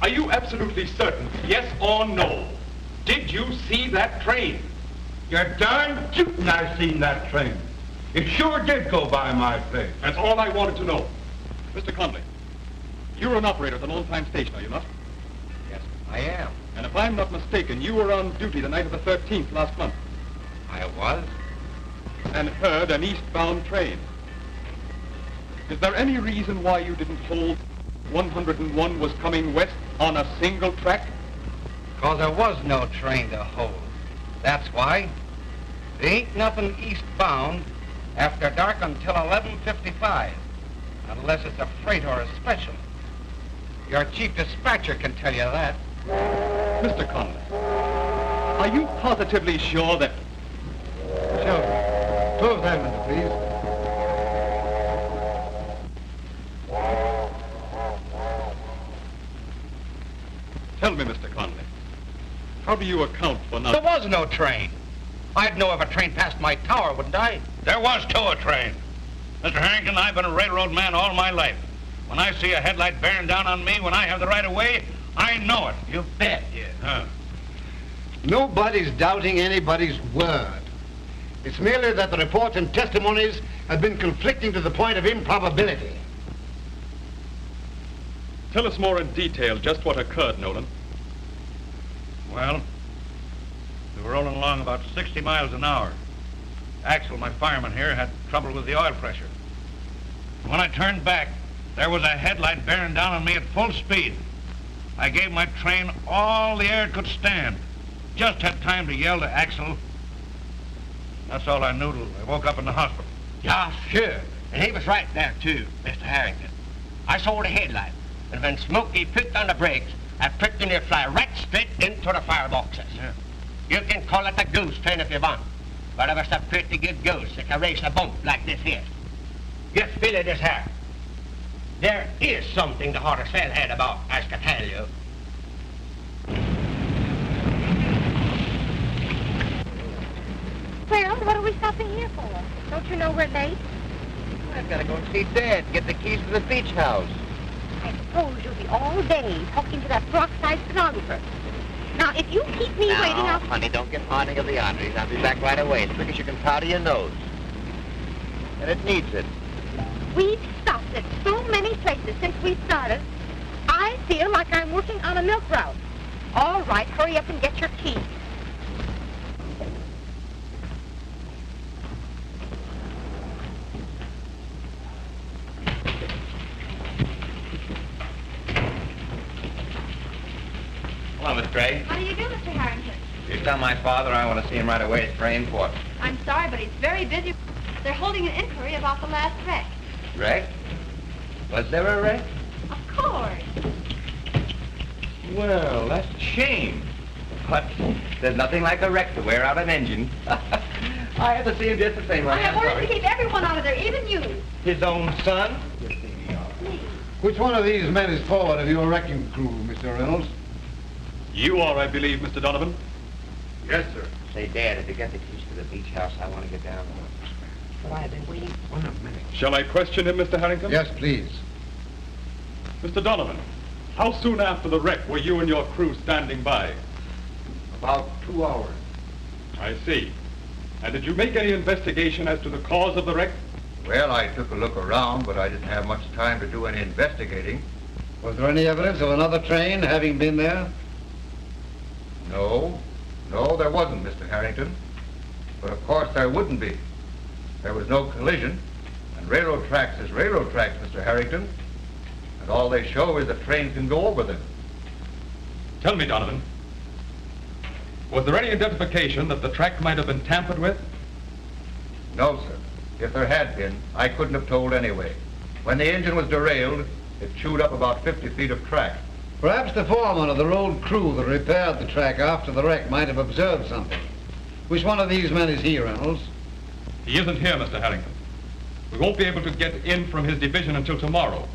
Are you absolutely certain, yes or no? Did you see that train? You're darn tootin' I seen that train. It sure did go by my place. That's all I wanted to know. Mr. Conley, you're an operator at the Lone Pine Station, are you not? Yes, I am. And if I'm not mistaken, you were on duty the night of the 13th last month. I was? And heard an eastbound train. Is there any reason why you didn't hold 101 was coming west on a single track? Because there was no train to hold. That's why. There ain't nothing eastbound after dark until 11:55, unless it's a freight or a special. Your chief dispatcher can tell you that. Mr. Conley, are you positively sure that... Shelby, close that window, please. Tell me, Mr. Conley, how do you account for not... There was no train. I'd know if a train passed my tower, wouldn't I? There was, too, a train. Mr. Harrington, I've been a railroad man all my life. When I see a headlight bearing down on me when I have the right of way, I know it. You bet. Yeah. Nobody's doubting anybody's word. It's merely that the reports and testimonies have been conflicting to the point of improbability. Tell us more in detail just what occurred, Nolan. Well, we were rolling along about 60 miles an hour. Axel, my fireman here, had trouble with the oil pressure. When I turned back, there was a headlight bearing down on me at full speed. I gave my train all the air it could stand. Just had time to yell to Axel. That's all I knew till I woke up in the hospital. Yeah, sure. And he was right there, too, Mr. Harrington. I saw the headlight, and when Smoky put on the brakes, I pretty near fly right straight into the fireboxes. Yeah. You can call it a goose train if you want, but it was a pretty good goose that can raise a bump like this here. You feel it, this here. There is something the horse fell head about, I can tell you. Well, what are we stopping here for? Don't you know we're late? I've got to go and see Dad, get the keys to the beach house. I suppose you'll be all day talking to that peroxide stenographer. Now, if you keep me waiting, I'll... honey, don't get fawning of the arteries. I'll be back right away, as quick as you can powder your nose. And it needs it. We've stopped at so many places since we started. I feel like I'm working on a milk route. All right, hurry up and get your keys. Hello, Miss Gray. How do you do, Mr. Harrington? You tell my father I want to see him right away at train port. I'm sorry, but he's very busy. They're holding an inquiry about the last wreck. Wreck? Was there a wreck? Of course. Well, that's a shame. But there's nothing like a wreck to wear out an engine. I have to see him just the same. I have orders to keep everyone out of there, even you. His own son? Which one of these men is forward of your wrecking crew, Mr. Reynolds? You are, I believe, Mr. Donovan. Yes, sir. Say, Dad, if you get the keys to the beach house, I want to get down there. Why, I've been waiting for 1 minute. Shall I question him, Mr. Harrington? Yes, please. Mr. Donovan, how soon after the wreck were you and your crew standing by? About 2 hours. I see. And did you make any investigation as to the cause of the wreck? Well, I took a look around, but I didn't have much time to do any investigating. Was there any evidence of another train having been there? No, there wasn't, Mr. Harrington. But of course there wouldn't be. There was no collision, and railroad tracks is railroad tracks, Mr. Harrington. And all they show is that trains can go over them. Tell me, Donovan, was there any identification that the track might have been tampered with? No, sir. If there had been, I couldn't have told anyway. When the engine was derailed, it chewed up about 50 feet of track. Perhaps the foreman of the road crew that repaired the track after the wreck might have observed something. Which one of these men is he, Reynolds? He isn't here, Mr. Harrington. We won't be able to get in from his division until tomorrow.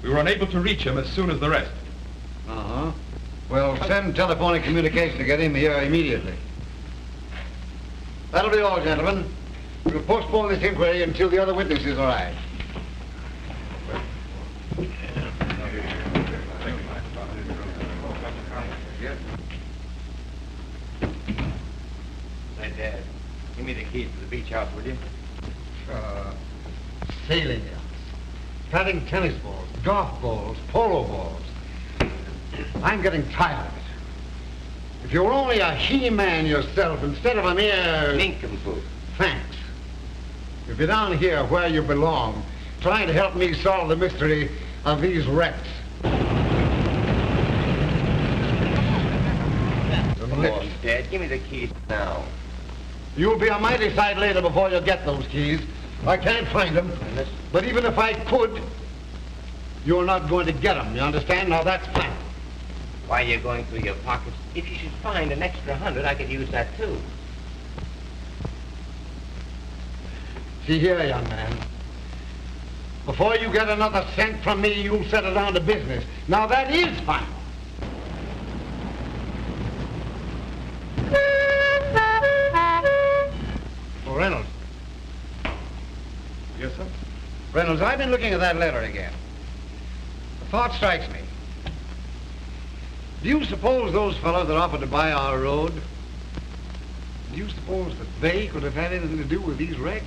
We were unable to reach him as soon as the rest. Uh-huh. Well, send telephonic communication to get him here immediately. That'll be all, gentlemen. We'll postpone this inquiry until the other witnesses arrive. minute, Dad. Give me the keys to the beach house, will you? Sailing yachts, batting tennis balls, golf balls, polo balls. I'm getting tired of it. If you were only a he-man yourself instead of a mere... Nincompoop. Thanks. If you're down here where you belong, trying to help me solve the mystery of these wrecks. Come on, Dad. Give me the keys now. You'll be a mighty sight later before you get those keys. I can't find them. But even if I could, you're not going to get them. You understand? Now, that's fine. Why are you going through your pockets? If you should find an extra 100, I could use that, too. See here, young man. Before you get another cent from me, you'll settle down to business. Now, that is final. Oh, Reynolds. Yes, sir? Reynolds, I've been looking at that letter again. The thought strikes me. Do you suppose those fellows that offered to buy our road, do you suppose that they could have had anything to do with these wrecks?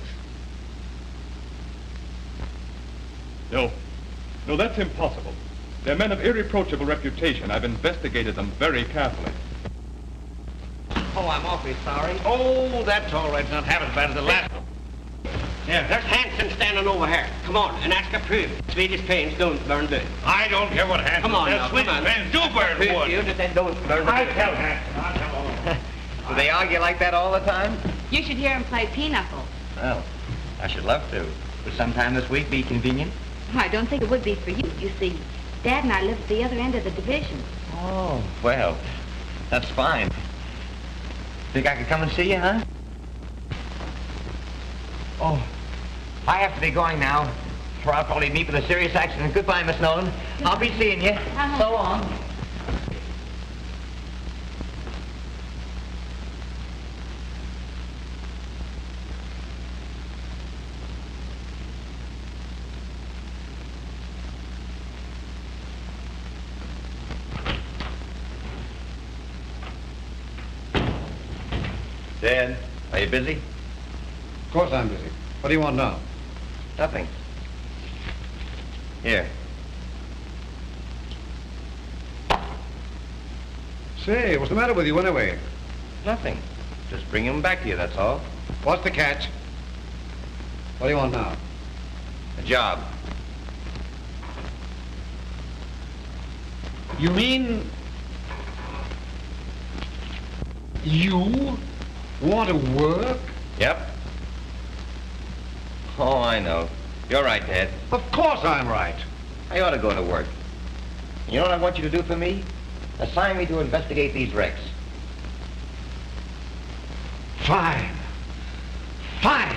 No. No, that's impossible. They're men of irreproachable reputation. I've investigated them very carefully. Oh, I'm awfully sorry. Oh, that's all right. It's not half as bad as the last one. Yeah, there's Hanson standing over here. Come on, and ask a proof. Swedish trains don't burn wood. I don't care what Hanson Come on says. now, Swedish come on. trains do burn wood. You that they don't burn I wood. tell Hanson. I'll tell all of them. Do they argue like that all the time? You should hear him play pinochle. Well, I should love to. Would sometime this week be convenient? I don't think it would be for you. You see, Dad and I live at the other end of the division. Oh, well, that's fine. Think I could come and see you, huh? Oh, I have to be going now, or I'll probably meet with a serious accident. Goodbye, Miss Nolan. I'll be seeing you. So long. Dad, are you busy? Of course I'm busy. What do you want now? Nothing. Here. Say, what's the matter with you anyway? Nothing. Just bring him back to you, that's all. What's the catch? What do you want now? A job. You mean... you want to work? Yep. Oh, I know. You're right, Dad. Of course I'm right. I ought to go to work. You know what I want you to do for me? Assign me to investigate these wrecks. Fine. Fine.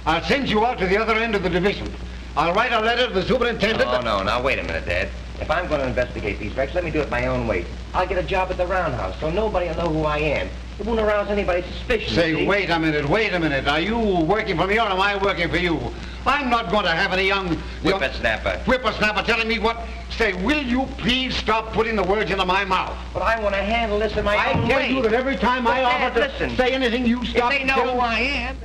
I'll send you out to the other end of the division. I'll write a letter to the superintendent. Oh, no. Now, wait a minute, Dad. If I'm going to investigate these wrecks, let me do it my own way. I'll get a job at the roundhouse, so nobody will know who I am. It won't arouse anybody's suspicion. Say, see? wait a minute. Are you working for me or am I working for you? I'm not going to have any young whippersnapper telling me what... Say, will you please stop putting the words into my mouth? But I want to handle this in my own way. I tell you that every time I offer to say anything, you stop... If they know who I am...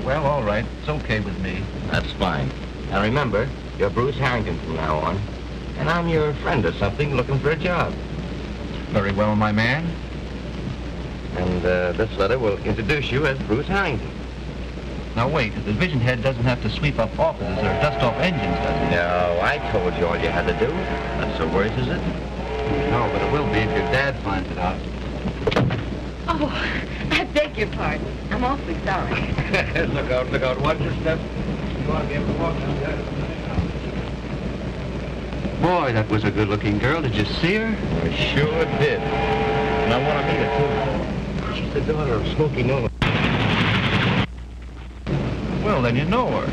Well, all right. It's okay with me. That's fine. Now remember, you're Bruce Harrington from now on. And I'm your friend or something looking for a job. Very well, my man. And this letter will introduce you as Bruce Harrington. Now wait, the division head doesn't have to sweep up offices or dust off engines, does he? No, I told you all you had to do. That's so worse, is it? No, but it will be if your dad finds it out. Oh, I beg your pardon. I'm awfully sorry. Look out. Watch your step. You want to be able to walk down there. Boy, that was a good-looking girl. Did you see her? I sure did. And I want to meet her, too. She's the daughter of Smokey Nolan. Well, then you know her.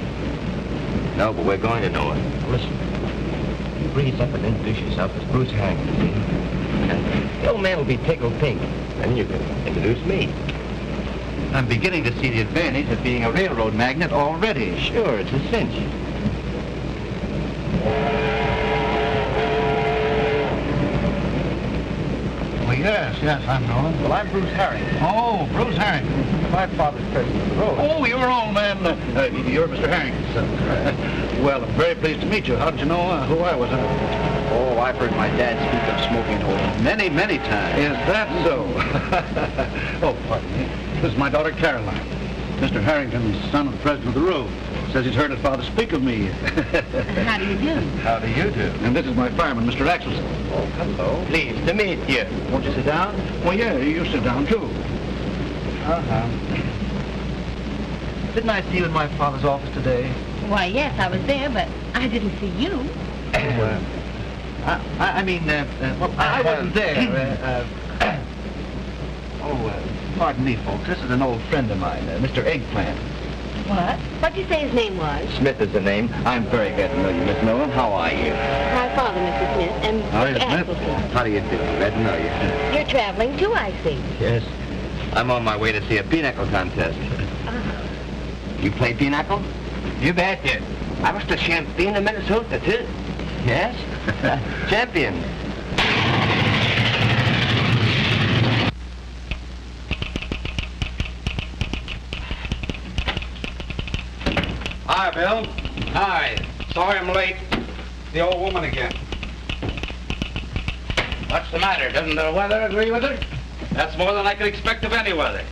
No, but we're going to know her. Listen, you breeze up and introduce yourself as Bruce Harrington, see? And the old man will be tickled pink. Then you can introduce me. I'm beginning to see the advantage of being a railroad magnate already. Sure, it's a cinch. Well, yes, I'm Nolan. Well, I'm Bruce Harrington. Oh, Bruce Harrington. My father's president of the road. Oh, you're old man. You're Mr. Harrington's son. Well, I'm very pleased to meet you. How did you know who I was? Oh, I've heard my dad speak of Smokey Nolan many, many times. Is that so? Oh, pardon me. This is my daughter, Caroline. Mr. Harrington's son of the president of the road. Says he's heard his father speak of me. How do you do? How do you do? And this is my fireman, Mr. Axelson. Oh, hello. Pleased to meet you. Won't you sit down? Well, yeah, you sit down, too. Uh-huh. Didn't I see you in my father's office today? Why, yes, I was there, but I didn't see you. I wasn't there. Pardon me, folks. This is an old friend of mine, Mr. Eggplant. What? What'd you say his name was? Smith is the name. I'm very glad to know you, Miss Nolan. How are you? My father, Mr. Smith, and Mr. Axelson. How do you do? Glad to know you. You're traveling, too, I see. Yes. I'm on my way to see a pinochle contest. You play pinochle? You betcha. I was the champion of Minnesota, too. Yes? Champion. Hi, Bill. Hi. Sorry I'm late. The old woman again. What's the matter? Doesn't the weather agree with her? That's more than I could expect of any weather.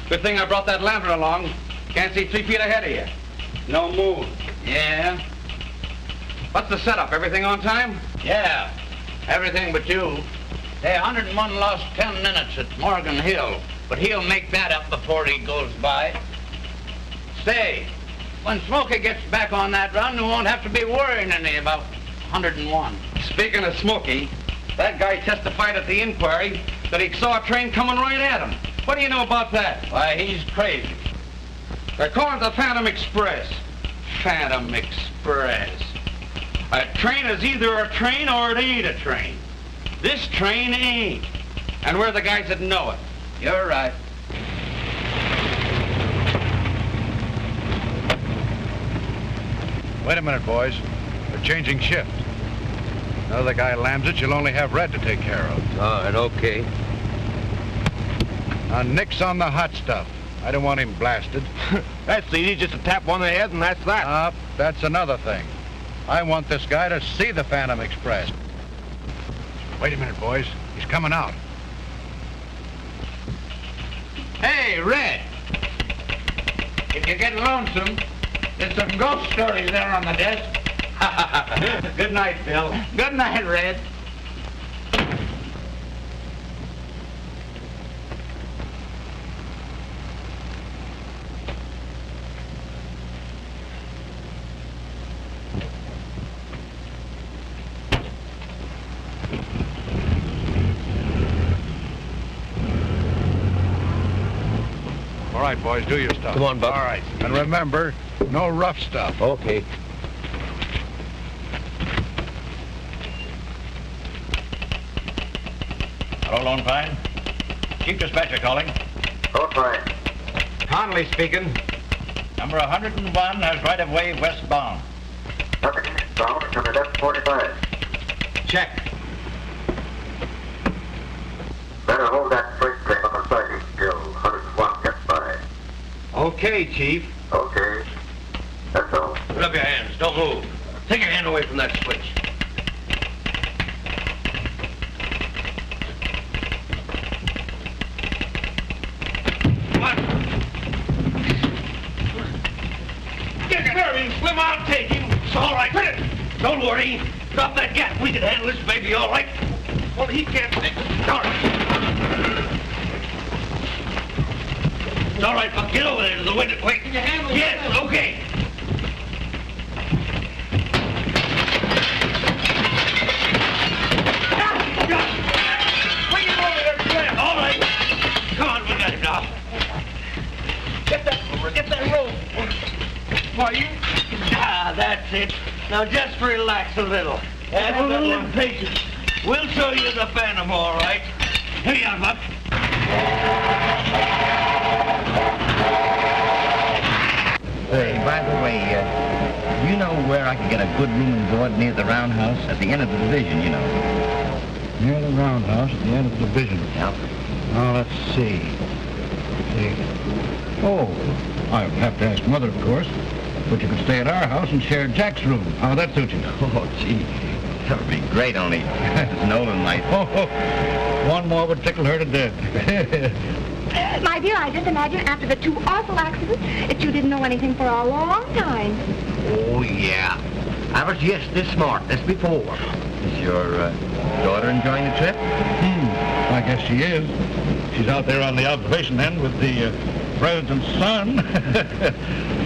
Good thing I brought that lantern along. Can't see 3 feet ahead of you. No move. Yeah? What's the setup? Everything on time? Yeah. Everything but you. Hey, 101 lost 10 minutes at Morgan Hill, but he'll make that up before he goes by. Say, when Smoky gets back on that run, we won't have to be worrying any about 101. Speaking of Smoky, that guy testified at the inquiry that he saw a train coming right at him. What do you know about that? Why, he's crazy. They're calling it the Phantom Express. Phantom Express. A train is either a train or it ain't a train. This train ain't. And we're the guys that know it. You're right. Wait a minute, boys. We're changing shift. Another guy lambs it, you'll only have Red to take care of. All right, okay. Now, nix on the hot stuff. I don't want him blasted. That's easy, just to tap one on the head and that's that. That's another thing. I want this guy to see the Phantom Express. Wait a minute, boys. He's coming out. Hey, Red. If you get lonesome, there's some ghost stories there on the desk. Good night, Bill. Good night, Red. All right, boys, do your stuff. Come on, Buck. All right. And remember, no rough stuff. Okay. Hello, Lone Pine. Chief Dispatcher calling. Oh, fine. Connolly speaking. Number 101 has right-of-way westbound. Nothing eastbound from the left 45. Check. Better hold that freight train on the siding till 101 gets by. Okay, Chief. Okay. That's all. Put up your hands. Don't move. Take your hand away from that switch. What? Get nervy, Slim. I'll take him. It's all right. Quit it. Don't worry. Drop that gap. We can handle this baby all right. Well, he can't fix it. All right. It's all right, Buck. Get over there to the window. Wait. Can you handle it? Yes, okay. Bring him over there, Slim. All right. Come on, we got him now. Get that rope. Why, you... that's it. Now just relax a little. Have a little impatience. We'll show you the Phantom, all right. Here you are, Buck. You know where I can get a good room and board near the roundhouse at the end of the division, you know. Near the roundhouse at the end of the division. Yep. Now, let's see. Oh, I'll have to ask Mother, of course. But you could stay at our house and share Jack's room. How would that suit you? Oh, gee. That would be great, only Mrs. Nolan might. Oh, one more would tickle her to death. My dear, I just imagine after the 2 awful accidents that you didn't know anything for a long time. Oh, yeah. I was just this smart, this before. Is your daughter enjoying the trip? I guess she is. She's out there on the observation end with the president's son.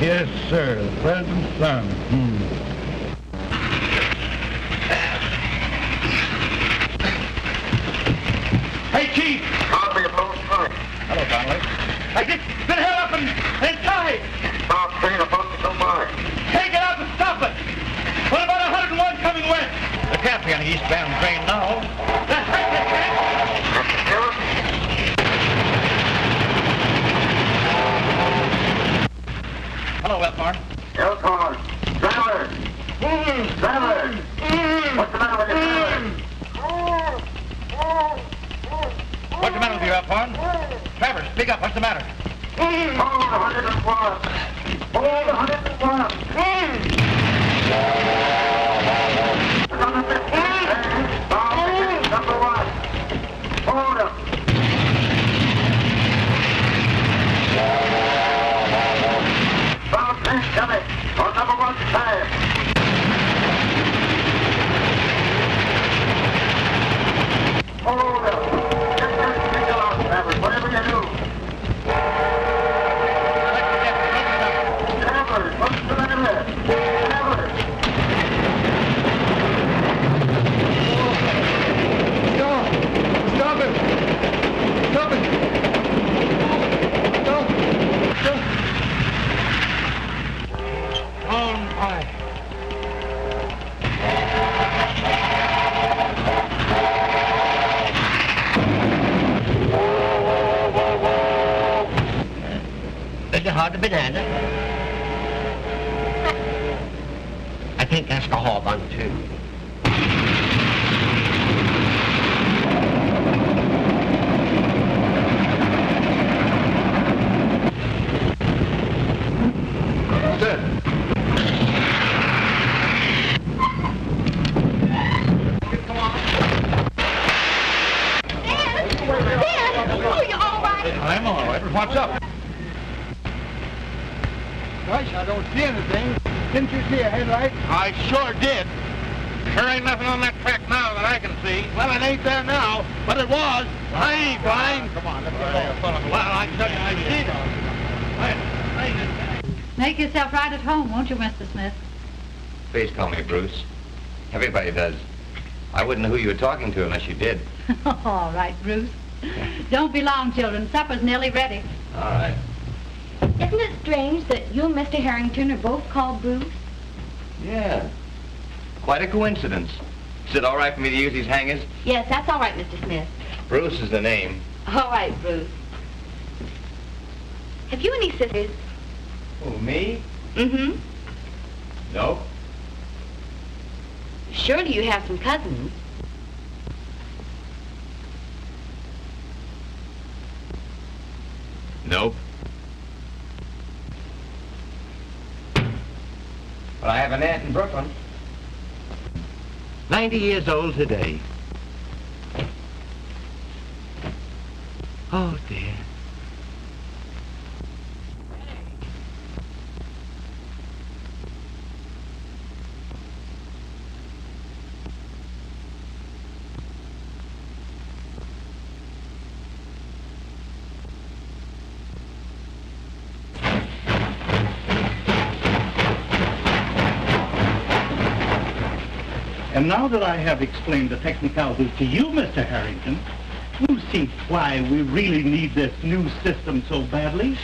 Yes, sir, the president's son. Hey, Chief! Copy of both sides. Hello, Donnelly. I just been held up and tied. Stop train about to go by. Take it out and stop it. What about 101 coming west? There can't be any eastbound train now. That's right, there can't. Mr. Sheriff? Hello, Westmore. Elkhorn. Driver! Driver! What's the matter with you, driver? What's the matter with you, Elkhorn? Trevor, speak up. What's the matter? Hold 101. Hold 101. Number 15. Number 1. Hold him. Bound train coming. On number 1 side. Hold him. Get that signal out, Travis. Whatever you do. Travis, what's the matter there? Travis. Stop it! Stop it! Stop! Stop! On high. Is it hard to banana? I think that's the hog on too. I'm all right, but what's up? Gosh, I don't see anything. Didn't you see a headlight? I sure did. Sure ain't nothing on that track now that I can see. Well, it ain't there now, but it was. I ain't blind. Come on, let's get going. Well, I tell you, I see it. Make yourself right at home, won't you, Mr. Smith? Please call me Bruce. Everybody does. I wouldn't know who you were talking to unless you did. All right, Bruce. Don't be long, children. Supper's nearly ready. All right. Isn't it strange that you and Mr. Harrington are both called Bruce? Yeah. Quite a coincidence. Is it all right for me to use these hangers? Yes, that's all right, Mr. Smith. Bruce is the name. All right, Bruce. Have you any sisters? Oh, me? Mm-hmm. No. Surely you have some cousins. Nope. But I have an aunt in Brooklyn. 90 years old today. Oh, dear. And now that I have explained the technicalities to you, Mr. Harrington, you see why we really need this new system so badly.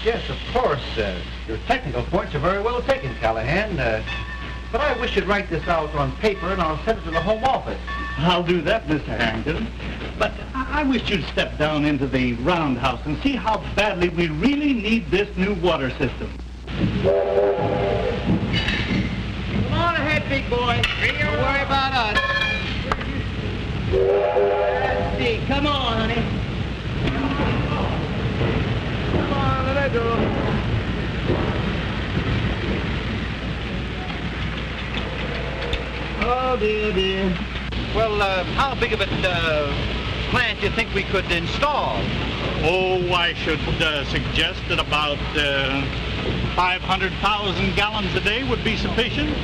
Yes, of course. Your technical points are very well taken, Callahan. But I wish you'd write this out on paper and I'll send it to the Home Office. I'll do that, Mr. Harrington. But I wish you'd step down into the roundhouse and see how badly we really need this new water system. big boy. Don't worry about us. Let's see. Come on, honey. Come on, let her go. Oh, dear. Well, how big of a plant do you think we could install? Oh, I should suggest that about 500,000 gallons a day would be sufficient.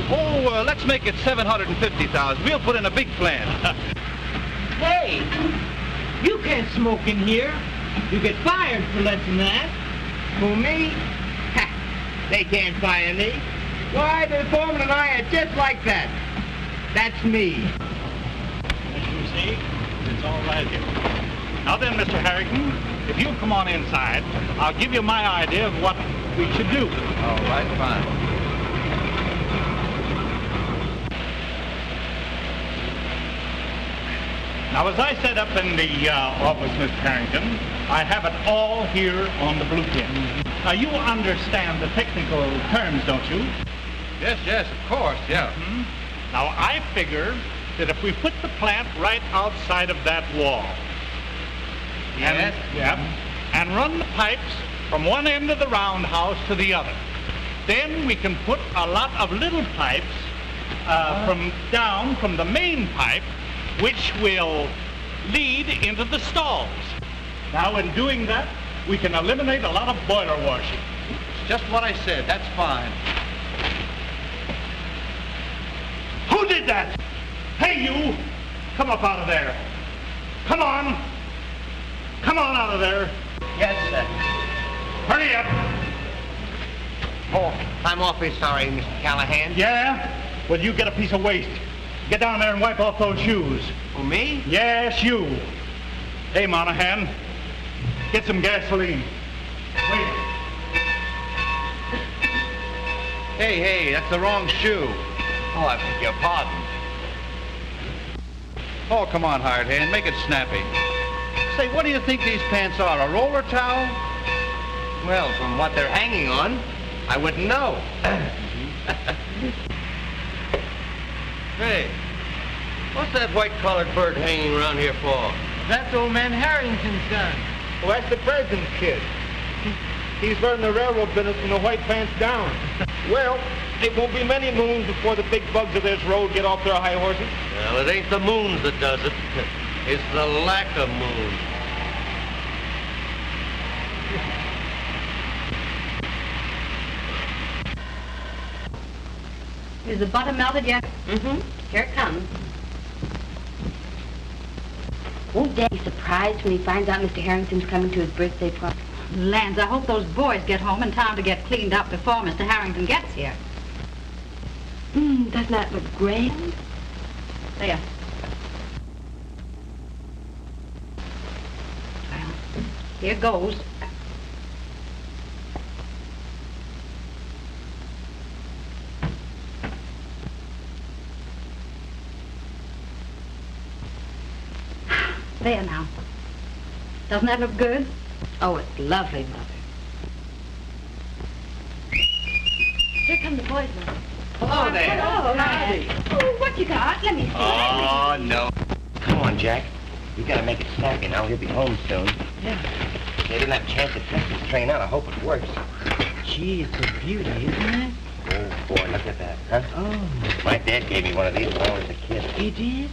Oh, let's make it 750,000. We'll put in a big plant. Hey, you can't smoke in here. You get fired for less than that. For me? Ha, they can't fire me. Why, the foreman and I are just like that. That's me. As you see, it's all right here. Now then, Mr. Harrington, if you'll come on inside, I'll give you my idea of what we should do. All right, fine. Now, as I set up in the office, Mr. Harrington, I have it all here on the blueprint. Now, you understand the technical terms, don't you? Yes, of course, yeah. Now, I figure that if we put the plant right outside of that wall, Yes? and run the pipes from one end of the roundhouse to the other, then we can put a lot of little pipes from the main pipe, which will lead into the stalls. Now, in doing that, we can eliminate a lot of boiler washing. It's just what I said. That's fine. Who did that? Hey, you! Come up out of there. Come on. Come on out of there. Yes, sir. Hurry up. Oh, I'm awfully sorry, Mr. Callahan. Yeah? Well, you get a piece of waste. Get down there and wipe off those shoes. For me? Yes, you. Hey, Monahan, get some gasoline. Wait. Hey, that's the wrong shoe. Oh, I beg your pardon. Oh, come on, hired hand, make it snappy. Say, what do you think these pants are, a roller towel? Well, from what they're hanging on, I wouldn't know. Hey, what's that white-collared bird hanging around here for? That's old man Harrington's gun. Well, that's the president's kid. He's learning the railroad business from the white pants down. Well, it won't be many moons before the big bugs of this road get off their high horses. Well, it ain't the moons that does it. It's the lack of moons. Is the butter melted yet? Mm-hmm. Here it comes. Won't Dad be surprised when he finds out Mr. Harrington's coming to his birthday party? Lands, I hope those boys get home in time to get cleaned up before Mr. Harrington gets here. Doesn't that look grand? There. Well, here goes. There now. Doesn't that look good? Oh, it's lovely, Mother. Here come the boys, Mother. Hello there. Hello. Howdy. Oh, what you got? Let me see. Oh, no. Come on, Jack. You gotta make it snappy now. He'll be home soon. Yeah. They didn't have a chance to test this train out. I hope it works. Gee, it's a beauty, isn't it? Oh, boy, look at that, huh? Oh. My dad gave me one of these when I was a kid. He did?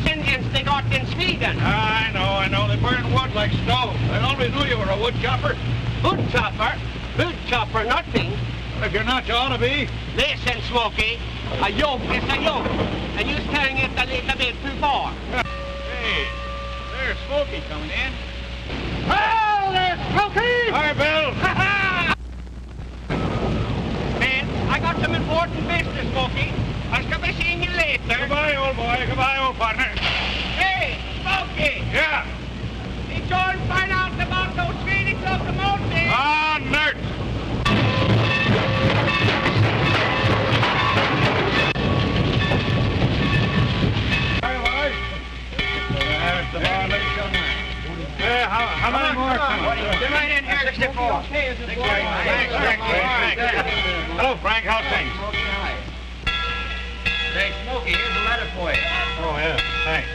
Indians, they got in Sweden. I know. They burn wood like stove. I always knew you were a wood chopper. Wood chopper? Wood chopper, nothing. If you're not, you ought to be. Listen, Smoky, a yoke is a yoke, and you're carrying it a little bit too far. Hey, there's Smoky coming in. Oh, there's Smoky! Hi, Bill. Man, I got some important business, Smoky. I shall be seeing you later. Goodbye, old boy. Goodbye, old partner. Hey, Smoky! Yeah. Be sure and find out about those Swedish locomotives. Ah, nerd. 34. Thanks. Hello, Frank. How's things? Say, Smoky, here's a letter for you. Oh, yeah. Thanks.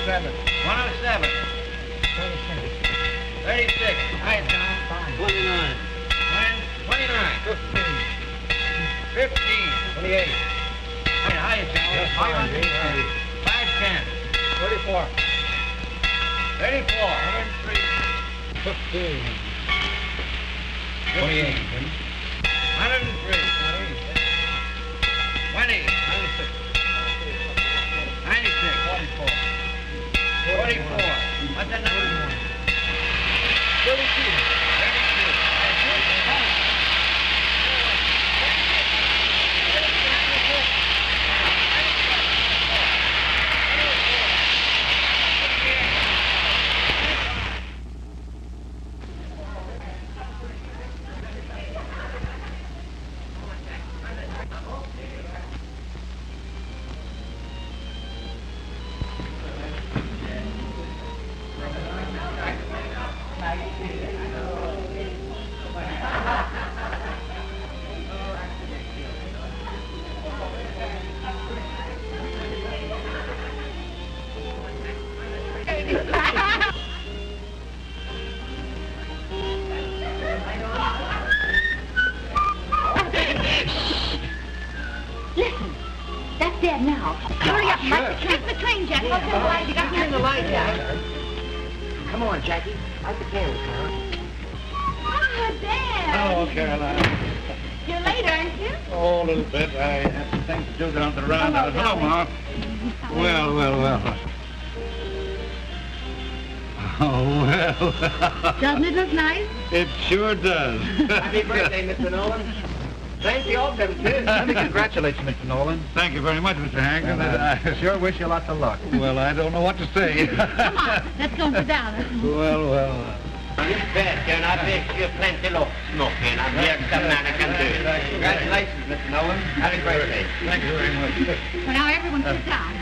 107. 107. 36. Hi, Tom. 29. 29. 15. 28. Hi, John. 510. 34. 34. 103. 15. 28. 103. 20. 96. 44. 44. What's that number? 32. 32. Listen, that's dead now. Hurry up, Mike. Take the train, Jack. I'll turn the light. You got to turn the light down. Come on, Jackie. Light the candle, Carol. Oh, Dad. Hello, Caroline. You're late, aren't you? Oh, a little bit. I have some things to do down at the roundhouse. Hello, Ma. Well, well, well. Oh, well. Doesn't it look nice? It sure does. Happy birthday, Mr. Nolan. Plenty of them, too. Let me congratulate you, Mr. Nolan. Thank you very much, Mr. Harrington. I sure wish you lots of luck. Well, I don't know what to say. Come on, let's go sit down. Well, well. You bet, and I bet you plenty of Smoky, and I'm here some man I can do it. Congratulations, Mr. Nolan. Have a great day. Thank you very much. Well, now everyone sit down.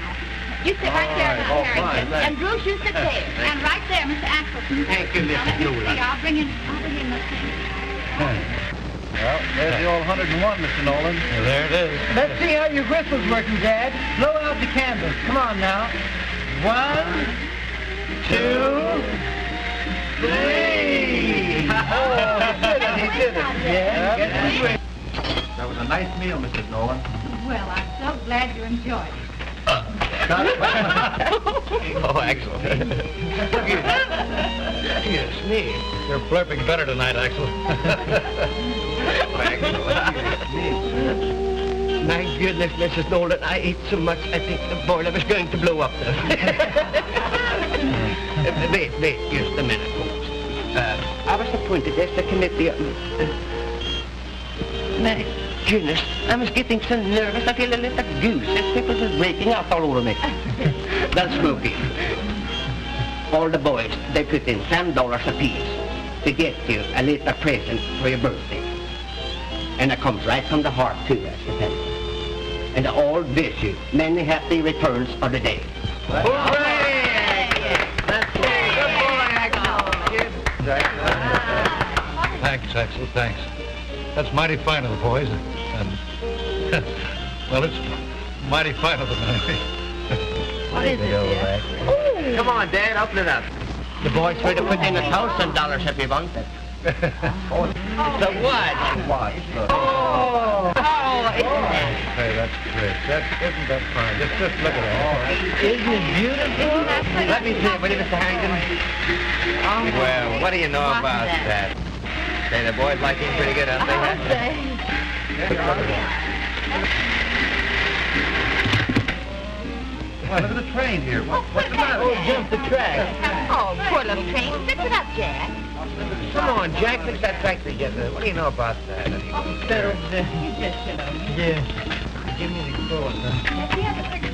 You sit right there now, Harrington. And Bruce, you sit there. And right there, Mr. Axelson. Thank you, Now, let Mrs. me Nolan. see. I'll bring in the thing. Well, there's the old 101, Mr. Nolan. Well, there it is. Let's see how your gristle's working, Dad. Blow out the candles. Come on now. 1, 2, 3. Oh, he did it. Yeah. That was a nice meal, Mrs. Nolan. Well, I'm so glad you enjoyed it. Oh, excellent. Yes, me. You're blurping better tonight, Axel. My goodness, Mrs. Nolan, I ate so much, I think the boiler was going to blow up there. Wait, just a minute, folks. I was appointed as the committee. My goodness, I was getting so nervous, I feel a little goose. As people were breaking out all over me. Well, Smoky, all the boys, they put in $10 apiece to get you a little present for your birthday. And it comes right from the heart, too, as you tell. And I all wish you many happy returns of the day. Thanks, Axel, thanks. That's mighty fine of the boys. And, well, it's mighty fine of them anyway. What is it, dear? Come on, Dad, open it up. The boys would have put in $1,000 if you want it. So what? Watch, look. Oh, isn't that? Hey, that's great. Isn't that fine? Just look at that. Isn't it beautiful? Let me see it, will you, Mr. Harrington? Well, what do you know about that? Say, the boys like him pretty good, don't they? I'll say. Well, look at the train here. What's the matter? Oh, jump the track. Oh, poor little train. Fix it up, Jack. Come on, Jack, fix that track together. What do you know about that? You just sit down. Yeah. Give me the cord.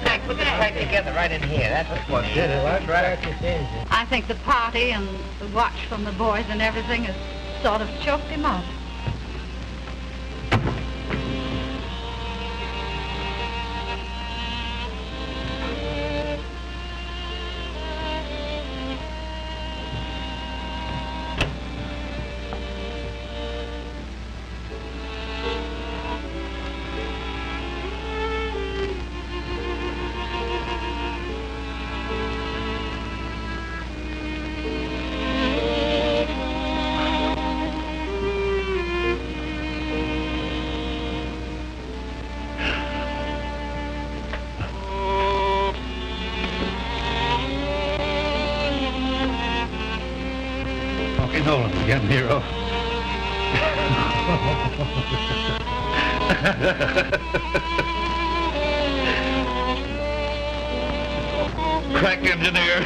Jack, put the track together right in here. That's what did it. What track it is. I think the party and the watch from the boys and everything has sort of choked him up. Nolan again, hero. Crack engineer.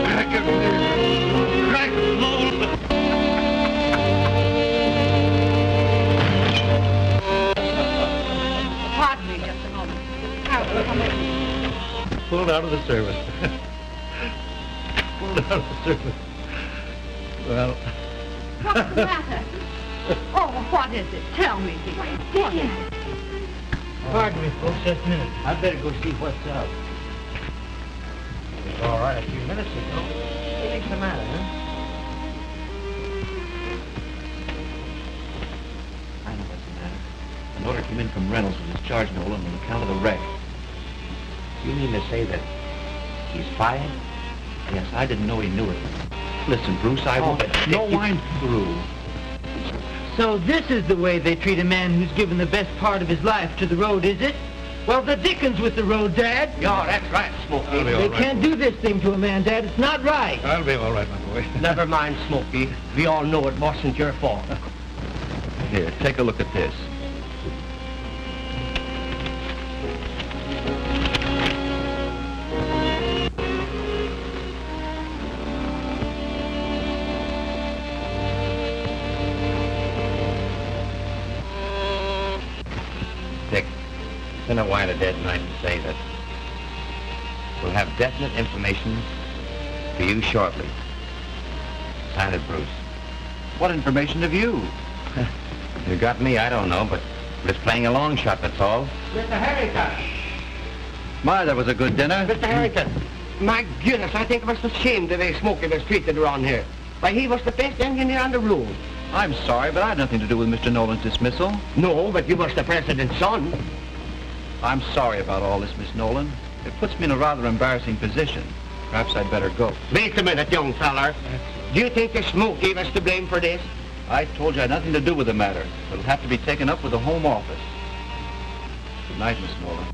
Crack engineer. Crack Nolan. Pardon me just a moment. Carol, come in. Pulled out of the service. Pulled out of the service. Well. What's the matter? Oh, what is it? Tell me, dear. What is it? Pardon me, folks, just a minute. I'd better go see what's up. It was all right a few minutes ago. What's the matter, huh? I know what's the matter. An order came in from Reynolds to discharge Nolan on account of the wreck. You mean to say that he's fired? Yes, I didn't know he knew it. Listen, Bruce, I won't... No wine through. So this is the way they treat a man who's given the best part of his life to the road, is it? Well, the dickens with the road, Dad. Yeah, that's right, Smoky. They can't do this thing to a man, Dad. It's not right. I'll be all right, my boy. Never mind, Smoky. We all know it wasn't your fault. Here, take a look at this. Dick, it's been a while a dead night to say that we'll have definite information for you shortly. Signed it, Bruce. What information have you? You got me, I don't know, but just playing a long shot, that's all. Mr. Harrington! My, that was a good dinner. Mr. Harrington! My goodness, I think it was a shame the way Smoky was treated around here. Why, he was the best engineer on the road. I'm sorry, but I had nothing to do with Mr. Nolan's dismissal. No, but you was the president's son. I'm sorry about all this, Miss Nolan. It puts me in a rather embarrassing position. Perhaps I'd better go. Wait a minute, young feller. Do you think the Smoky was to blame for this? I told you I had nothing to do with the matter. It'll have to be taken up with the Home Office. Good night, Miss Nolan.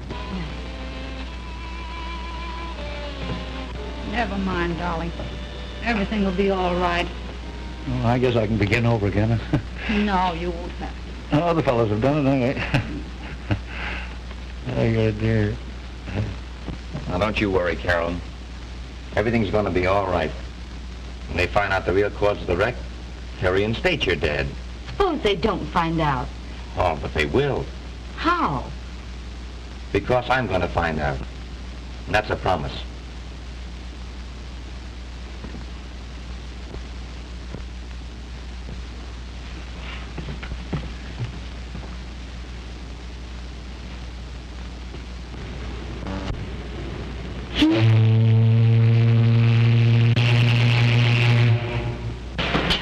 Never mind, darling. Everything will be all right. Well, I guess I can begin over again. No, you won't have to. Other fellows have done it, anyway. Oh, you're dear. Now, don't you worry, Carolyn. Everything's going to be all right. When they find out the real cause of the wreck, they'll reinstate your dad. Suppose they don't find out. Oh, but they will. How? Because I'm going to find out. And that's a promise.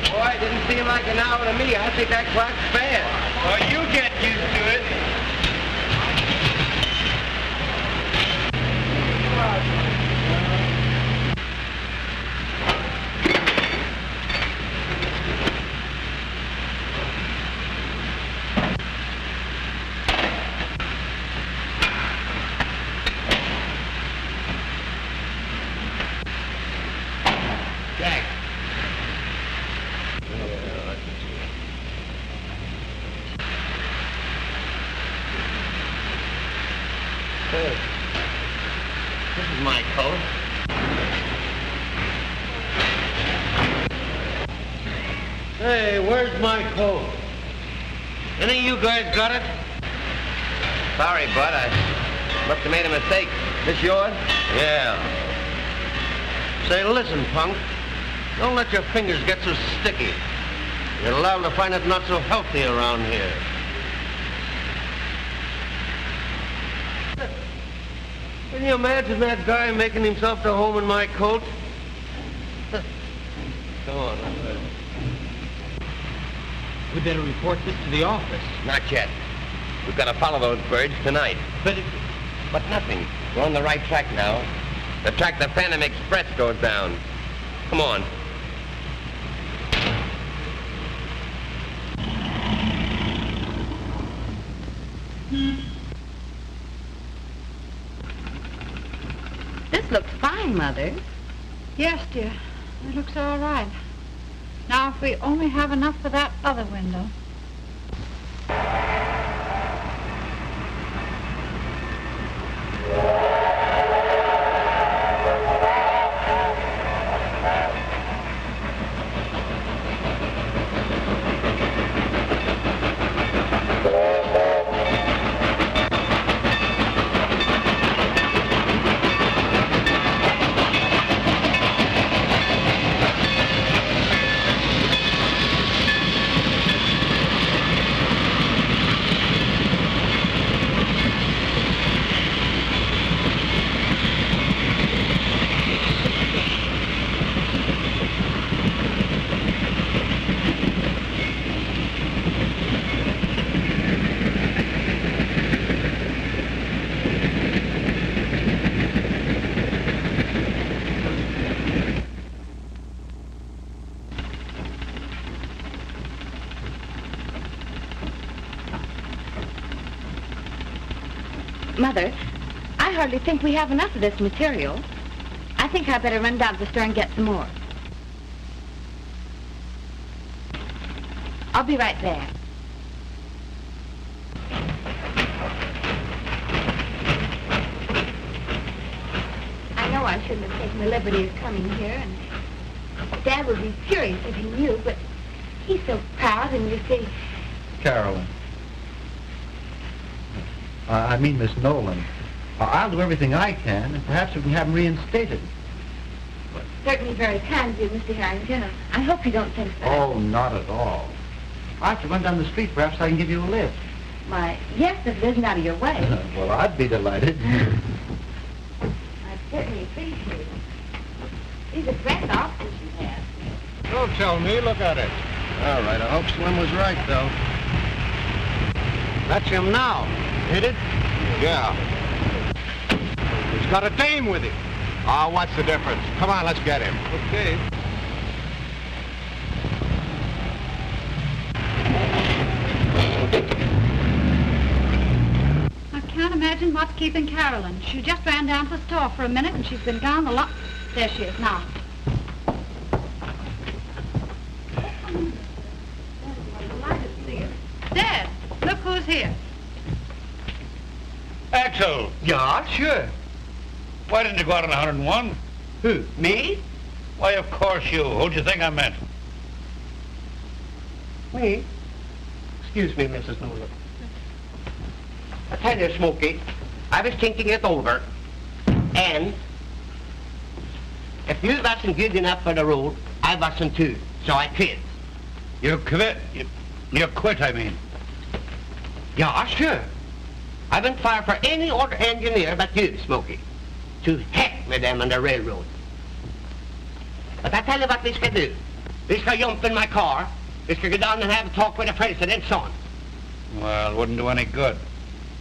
Boy, didn't seem like an hour to me. I think that clock's fast. Well, you get used to it. Jack. Hey, this is my coat. Hey, where's my coat? Any of you guys got it? Sorry, Bud. I must have made a mistake. This yours? Yeah. Say, listen, punk. Don't let your fingers get so sticky. You're liable to find it not so healthy around here. Can you imagine that guy making himself to home in my coat? Come on. We better report this to the office. Not yet. We've got to follow those birds tonight. But nothing. We're on the right track now. The track the Phantom Express goes down. Come on. This looks fine, Mother. Yes, dear. It looks all right. Now, if we only have enough for that other window. Mother, I hardly think we have enough of this material. I think I better run down to the store and get some more. I'll be right there. I know I shouldn't have taken the liberty of coming here, and Dad would be furious if he knew, but he's so proud, and you see... Carolyn. I mean, Miss Nolan. I'll do everything I can, and perhaps we can have him reinstated. Certainly very kind of you, Mr. Harrington. I hope you don't think so. Oh, not at all. I have to run down the street. Perhaps I can give you a lift. Why, yes, if it isn't out of your way. Well, I'd be delighted. I certainly appreciate it. These are fresh officers you have. Don't tell me. Look at it. All right. I hope Slim was right, though. That's him now. Hit it? Yeah. He's got a dame with him. Oh, what's the difference? Come on, let's get him. Okay. I can't imagine what's keeping Carolyn. She just ran down to the store for a minute, and she's been gone a lot. There she is now. Dad, look who's here. Axel. Yeah, sure. Why didn't you go out on 101? Who, me? Why, of course you. Who'd you think I meant? Me? Excuse me, Mrs. Nolan. I tell you, Smoky, I was thinking it over, and if you wasn't good enough for the road, I wasn't too, so I quit. You quit? You quit, I mean. Yeah, sure. I wouldn't fire for any other engineer but you, Smoky. To heck with them on the railroad. But I tell you what we could do. We could jump in my car. We could go down and have a talk with the president's son. Well, it wouldn't do any good.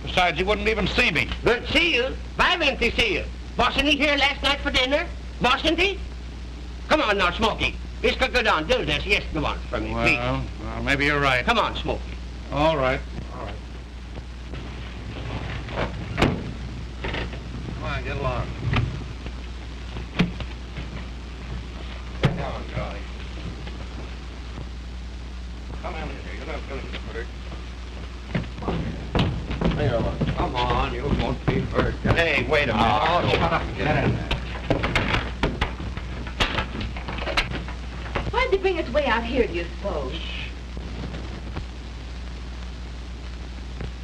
Besides, he wouldn't even see me. Wouldn't see you? Why wouldn't he see you? Wasn't he here last night for dinner? Wasn't he? Come on now, Smoky. We could go down, do this yes once for me, please. Well, maybe you're right. Come on, Smoky. All right. All right. Come on, get along. Come on, Charlie. Come on in here. You're not going to get hurt. Come on, you won't be hurt. Hey, wait a minute. Oh, shut up. Get in there. Why'd they bring us way out here, do you suppose?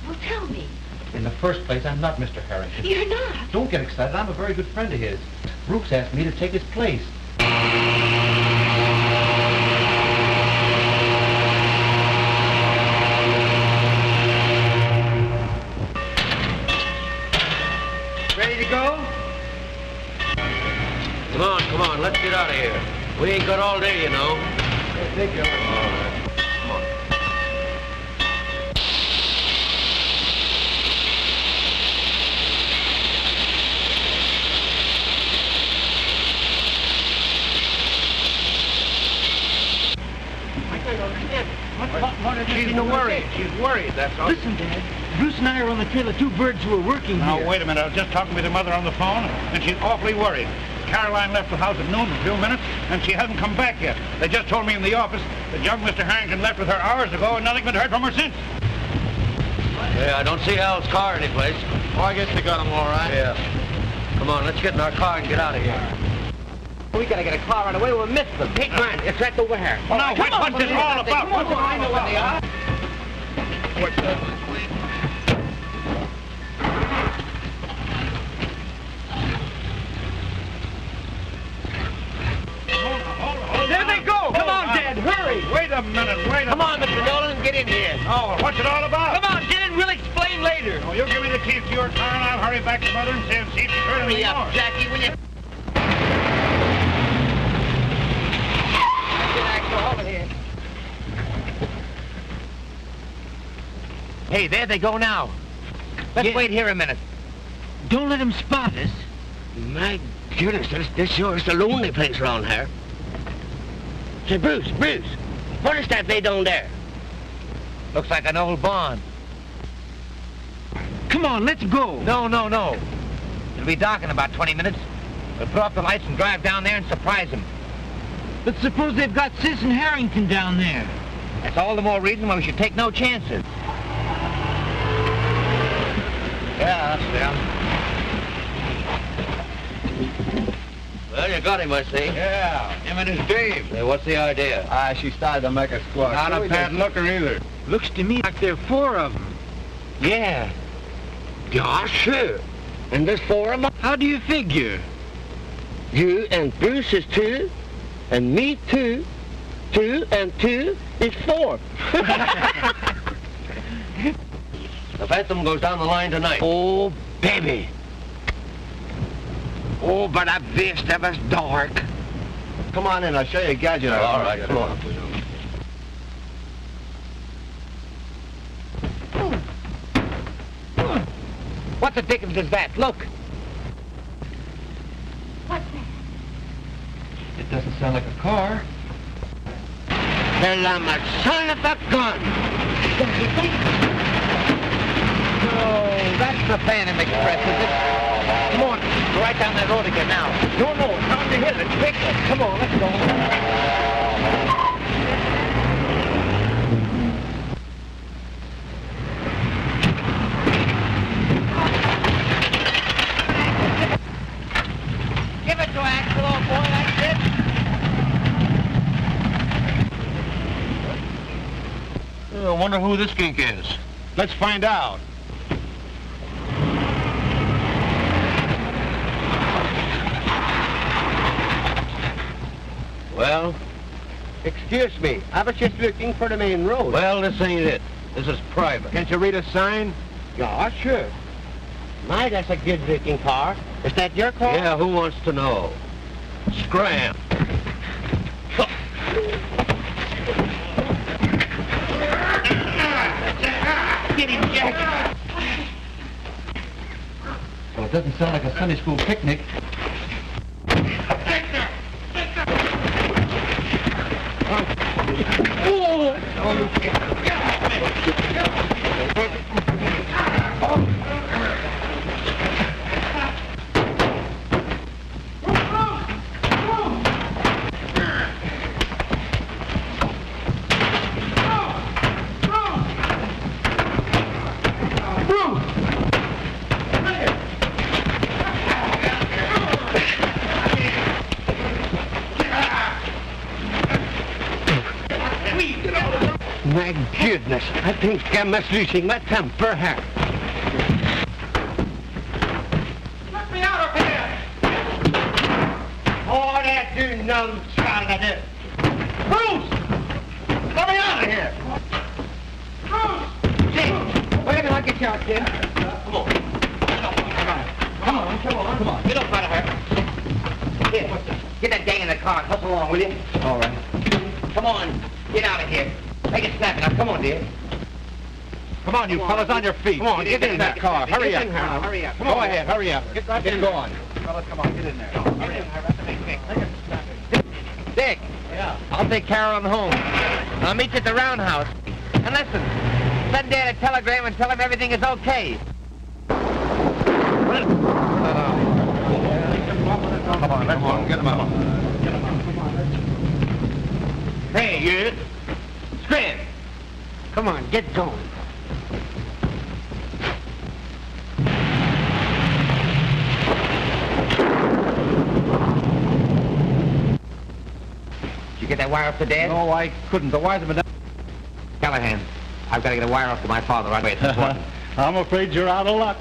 Well, tell me. In the first place, I'm not Mr. Harrington. You're not. Don't get excited. I'm a very good friend of his. Brooks asked me to take his place. Ready to go? Come on, let's get out of here. We ain't got all day, you know. Take your... All right. Come on. She's worried. She's worried, that's all. Listen, Dad. Bruce and I are on the trail of two birds who are working Now, here. wait a minute. I was just talking with your mother on the phone, and she's awfully worried. Caroline left the house at noon for a few minutes, and she hasn't come back yet. They just told me in the office that young Mr. Harrington left with her hours ago, and nothing been heard from her since. Yeah, I don't see Hal's car anyplace. Oh, I guess they got him all right. Yeah. Come on, let's get in our car and get out of here. We gotta get a car right away. We'll miss them. Hey, man, it's right over here. Oh, now, what's this all about? Come on, I know what they are. What's that? There they go. Come on, Dad, hurry. Wait a minute, Come on, Mr. Nolan, get in here. Oh, what's it all about? Come on, get in. We'll explain later. Oh, you give me the keys to your car, and I'll hurry back to Mother and see if she's heard Hurry anything up, more. Jackie, will you? Over here. Hey, there they go now. Let's wait here a minute. Don't let them spot us. My goodness, this sure is a lonely place around here. Say, Bruce, what is that laid down there? Looks like an old barn. Come on, let's go. No. It'll be dark in about 20 minutes. We'll put off the lights and drive down there and surprise them. But suppose they've got Sis and Harrington down there. That's all the more reason why we should take no chances. Yeah, that's them. Well, you got him, I see. Yeah, him and his Dave. Hey, what's the idea? She started to make a squawk. Not a bad looker either. Looks to me like there are 4 of them. Yeah. Yeah, sure. And there's 4 of them. How do you figure? You and Bruce is 2, and me 2. 2 and 2 is 4. The Phantom goes down the line tonight. Oh, baby. Oh, but I wish it was dark. Come on in, I'll show you a gadget. All right, come on. What the dickens is that? Look. What's that? It doesn't sound like a car. Well, I'm a son of a gun. Oh, that's the Phantom Express, is it? Come on, go right down that road again now. No, down the hill. It's quick. Come on, let's go. Give it to Axel, old boy, that's it. I wonder who this gink is. Let's find out. Well, excuse me. I was just looking for the main road. Well, this ain't it. This is private. Can't you read a sign? Yeah, sure. My, that's a good-looking car. Is that your car? Yeah, who wants to know? Scram. Get him, Jack. Well, it doesn't sound like a Sunday school picnic. My goodness, I think I'm losing my temper here. Let me out of here! Oh, that do no trying to do. Bruce! Let me out of here! Bruce! Jim! Wait a minute, I'll get you out, Jim. Come on. Get up out of here. Here, get that gang in the car and hustle along, will you? All right. Come on, get out of here. Make it snappy now. Come on, dear. Come on, you fellas, on your feet. Come on, get in that car. Hurry up. Hurry up. Go ahead, hurry up. Get going. Fellas, come on, get in there. Dick. Yeah. I'll take Carolyn home. I'll meet you at the roundhouse. And listen, send Dad a telegram and tell him everything is okay. Come on, let's go. Get him out. Get him out. Come on, let's go. Hey, you. Scram. Come on, get going. Did you get that wire up to Dad? No, I couldn't. The wires have been down. Callahan, I've got to get a wire off to my father right away. It's important. I'm afraid you're out of luck.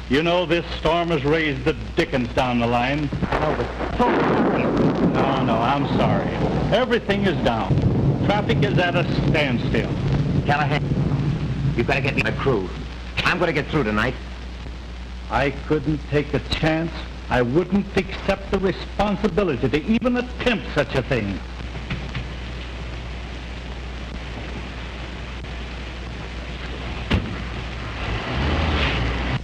You know, this storm has raised the dickens down the line. No, but... No, I'm sorry. Everything is down. Traffic is at a standstill. Callahan, you've got to get me a crew. I'm going to get through tonight. I couldn't take a chance. I wouldn't accept the responsibility to even attempt such a thing.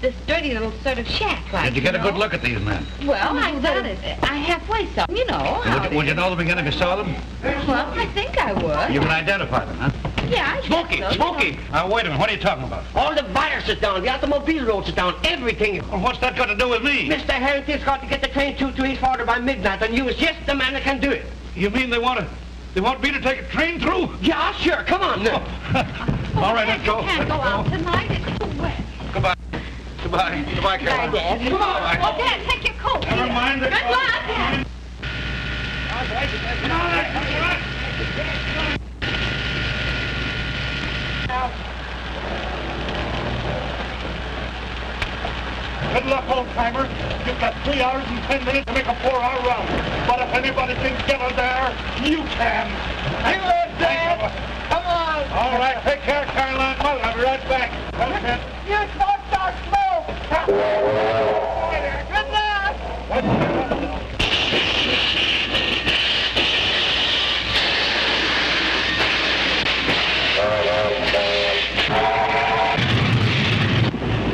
This dirty little sort of shack, like. Did you get a good look at these men? Well, I halfway saw them, you know. Would you know them again if you saw them? Well, I think I would. You can identify them, huh? Yeah, I Smoky, guess so. Smoky! Wait a minute, what are you talking about? All the buyers is down, the automobile roads is down, everything. Well, what's that got to do with me? Mr. Harrington's got to get the train to his father by midnight, and you is just the man that can do it. You mean they want me to take a train through? Yeah, sure, come on now. All right, let's go. You can't go out tonight, it's too wet. Goodbye. Goodbye. Goodbye, Carolyn. Bye, Dad. Come on. Oh, Dad, take your coat. Never here. mind the Good coat. luck. Good luck, old-timer. You've got 3 hours and 10 minutes to make a 4-hour run. But if anybody can get her there, you can. You it, Dad. Come on. All right, take care, Caroline. I'll be right back. That's it. You smoked our smoke! Good luck!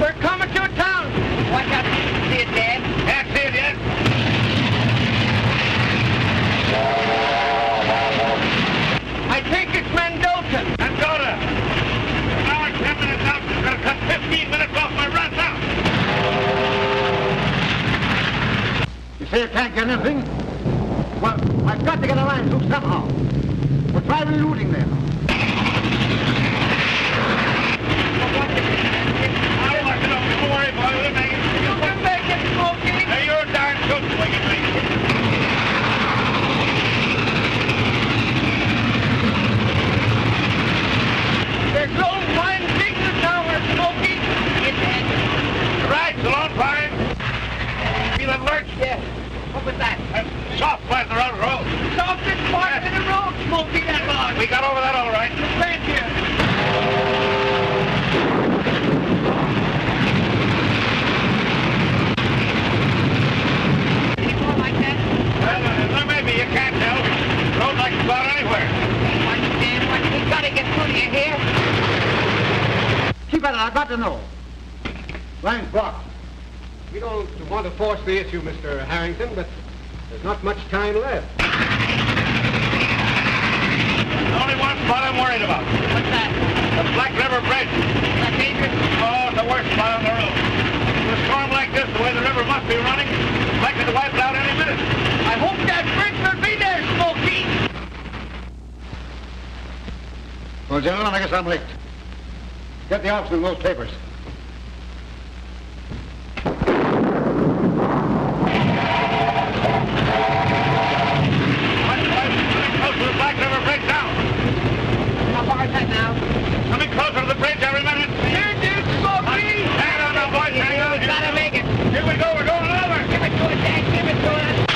We're coming to a town. Watch out, see it, Dad? Can't see it yet. I think it's Mendoza. Mendoza. An hour and 10 minutes out. It's going to cut 15 minutes off my run now. You say you can't get anything? Well, I've got to get a line through somehow. We'll try rerouting them. Don't worry, boy. We'll make it. You can make it, Smoky. Hey, you're a darn good boy. You can make it. There's Lone Pine Signal Tower, Smoky. Right, the Lone Pine. Feel that lurch? Yeah. What was that? Soft part of the road. Softest part of the road, Smoky, that log. We got over that all right. Right here. Any more like that? Well, maybe you can't tell. Road like it's about anywhere. We gotta get through to you here. Keep at it, I've got to know. Line's blocked. We don't want to force the issue, Mr. Harrington, but there's not much time left. Only one spot I'm worried about. What's that? The Black River Bridge. Is that dangerous? Oh, it's the worst spot on the road. With a storm like this, the way the river must be running, it's likely to wipe it out any minute. I hope that bridge will be there, Smoky. Well, gentlemen, I guess I'm licked. Get the officer in those papers. Close to the Black River Bridge now. How far is that now? Coming closer to the bridge every minute. Here, dude, Smoky. Hang on now, boys. Hang on. We gotta make it. Here we go. We're going over. Give it to us, Dad. Give it to us.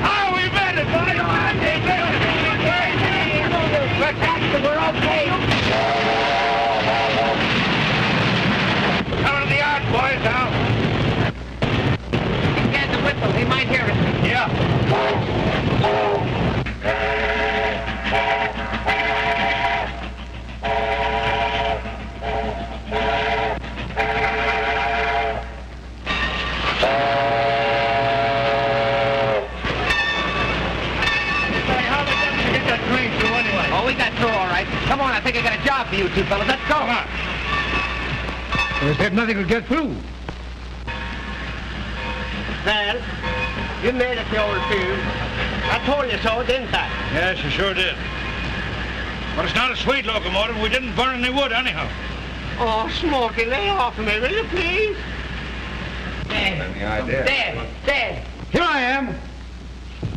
Oh, we made it, boys. We're okay. Coming to the yard, boys, now. He can't the whistle. He might hear us. Yeah. Oh, we got through all right. Come on, I think I got a job for you two fellas. Let's go. Come on. They said nothing will get through. Well, you made it, the old fool. I told you so, didn't I? Yes, you sure did. But it's not a sweet locomotive. We didn't burn any wood anyhow. Oh, Smoky, lay off of me, will you please? Dad. Here I am.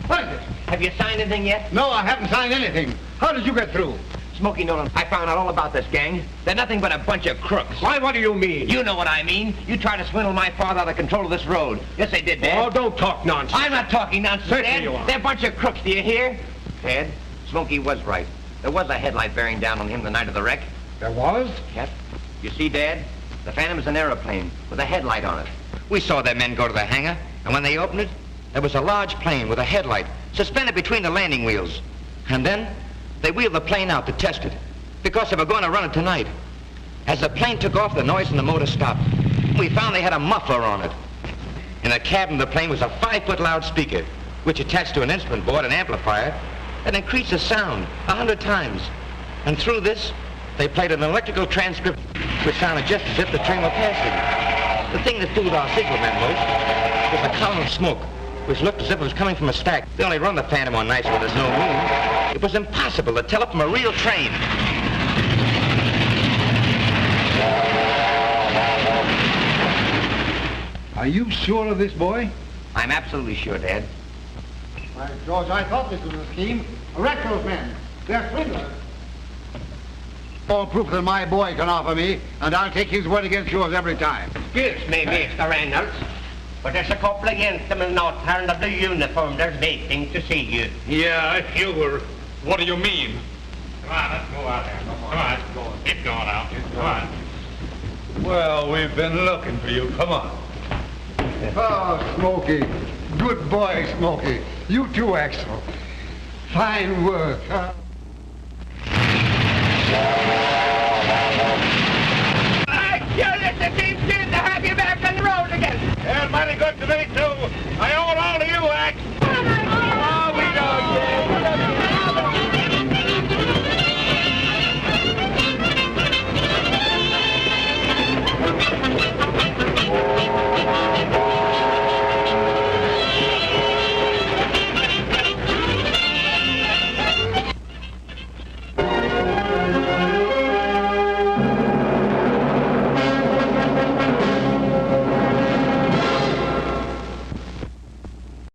What is it? Have you signed anything yet? No, I haven't signed anything. How did you get through? Smokey Nolan, I found out all about this gang. They're nothing but a bunch of crooks. Why, what do you mean? You know what I mean. You tried to swindle my father out of control of this road. Yes, they did, Dad. Oh, don't talk nonsense. I'm not talking nonsense, Certainly Dad. you are. They're a bunch of crooks, do you hear? Dad, Smokey was right. There was a headlight bearing down on him the night of the wreck. There was? Yes. You see, Dad, the Phantom is an aeroplane with a headlight on it. We saw their men go to the hangar, and when they opened it, there was a large plane with a headlight suspended between the landing wheels. And then they wheeled the plane out to test it, because they were going to run it tonight. As the plane took off, the noise in the motor stopped. We found they had a muffler on it. In the cabin of the plane was a 5-foot loudspeaker, which attached to an instrument board, an amplifier, that increased the sound 100 times. And through this, they played an electrical transcript, which sounded just as if the train were passing. The thing that fooled our secret men most was the column of smoke, which looked as if it was coming from a stack. They only run the Phantom on nights when there's no moon. It was impossible to tell it from a real train. Are you sure of this, boy? I'm absolutely sure, Dad. Why, George, I thought this was a scheme. Arrest those men. They're swindlers. All proof that my boy can offer me, and I'll take his word against yours every time. Excuse me, Mr. Reynolds, but there's a couple of gentlemen out there in the blue uniform. They're waiting to see you. Yeah, you were. What do you mean? Come on, let's go out there. Come on, let's go. Get going out. Come on. Well, we've been looking for you. Come on. Oh, Smoky. Good boy, Smoky. You too, Axel. Fine work, huh? I sure it's a deep sin to have you back on the road again. Yeah, mighty good to me,